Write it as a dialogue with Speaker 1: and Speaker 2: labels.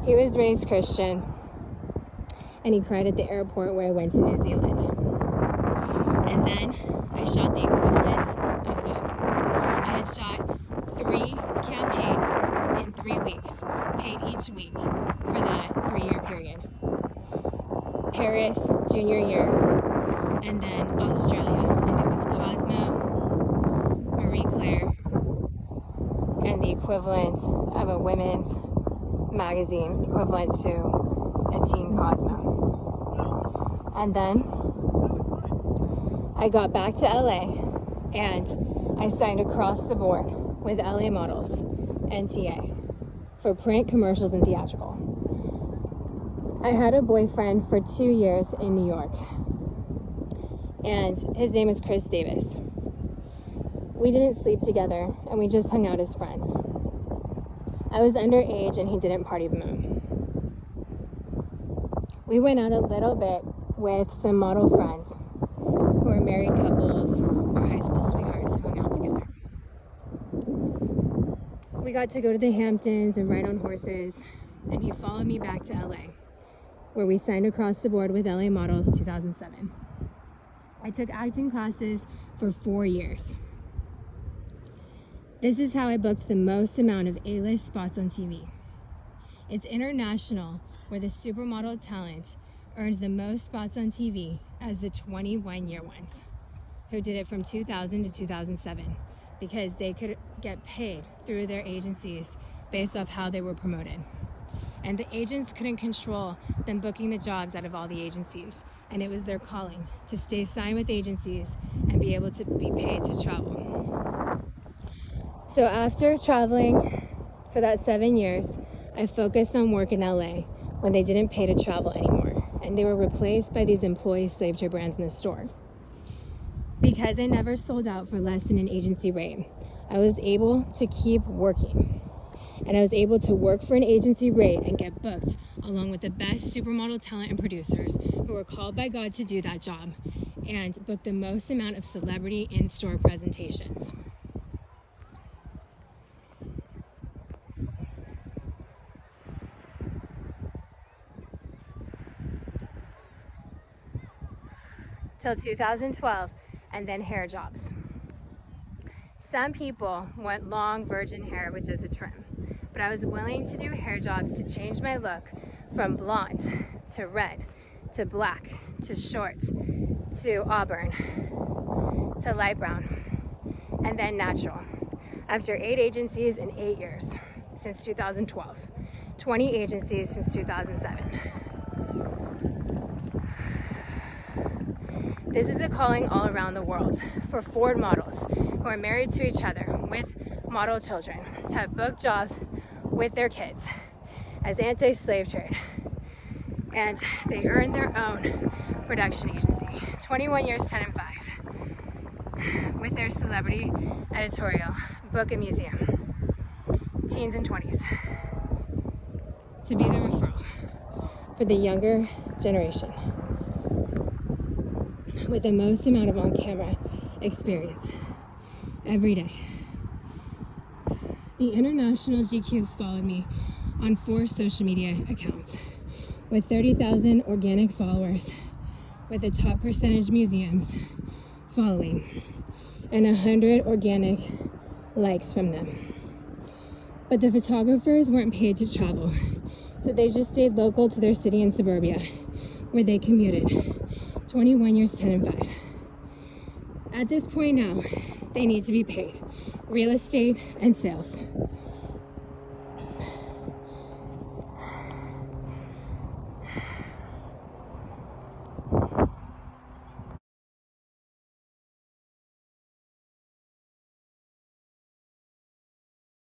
Speaker 1: He was raised Christian, and he cried at the airport where I went to New Zealand. And then I shot the equivalent of Vogue. I had shot 3 campaigns in 3 weeks, paid each week for that 3-year period. Paris, junior year, and then Australia. And it was Cosmo, Marie Claire, and the equivalent of a women's magazine, equivalent to a teen Cosmo. And then I got back to LA and I signed across the board with LA Models, NTA, for print, commercials, and theatrical. I had a boyfriend for 2 years in New York, and his name is Chris Davis. We didn't sleep together, and we just hung out as friends. I was underage, and he didn't party the moon. We went out a little bit with some model friends who were married couples or high school sweethearts who hung out together. We got to go to the Hamptons and ride on horses, and he followed me back to LA, where we signed across the board with LA Models 2007. I took acting classes for 4 years. This is how I booked the most amount of A-list spots on TV. It's international, where the supermodel talent earns the most spots on TV as the 21-year ones, who did it from 2000 to 2007, because they could get paid through their agencies based off how they were promoted. And the agents couldn't control them booking the jobs out of all the agencies, and it was their calling to stay signed with agencies and be able to be paid to travel. So after traveling for that 7 years, I focused on work in LA when they didn't pay to travel anymore, and they were replaced by these employee slave trade brands in the store. Because I never sold out for less than an agency rate, I was able to keep working. And I was able to work for an agency rate and get booked along with the best supermodel talent and producers who were called by God to do that job, and book the most amount of celebrity in-store presentations. Till 2012, and then hair jobs. Some people want long virgin hair with just a trim, but I was willing to do hair jobs to change my look from blonde to red to black to short to auburn to light brown and then natural. After 8 agencies in 8 years since 2012, 20 agencies since 2007. This is the calling all around the world for Ford models who are married to each other with model children to have booked jobs with their kids as anti-slave trade. And they earn their own production agency, 21 years, 10 and 5, with their celebrity editorial, book a museum, teens and 20s, to be the referral for the younger generation with the most amount of on-camera experience every day. The international GQs followed me on 4 social media accounts with 30,000 organic followers, with the top percentage museums following and 100 organic likes from them. But the photographers weren't paid to travel, so they just stayed local to their city in suburbia, where they commuted 21 years, 10 and 5. At this point now, they need to be paid real estate and sales.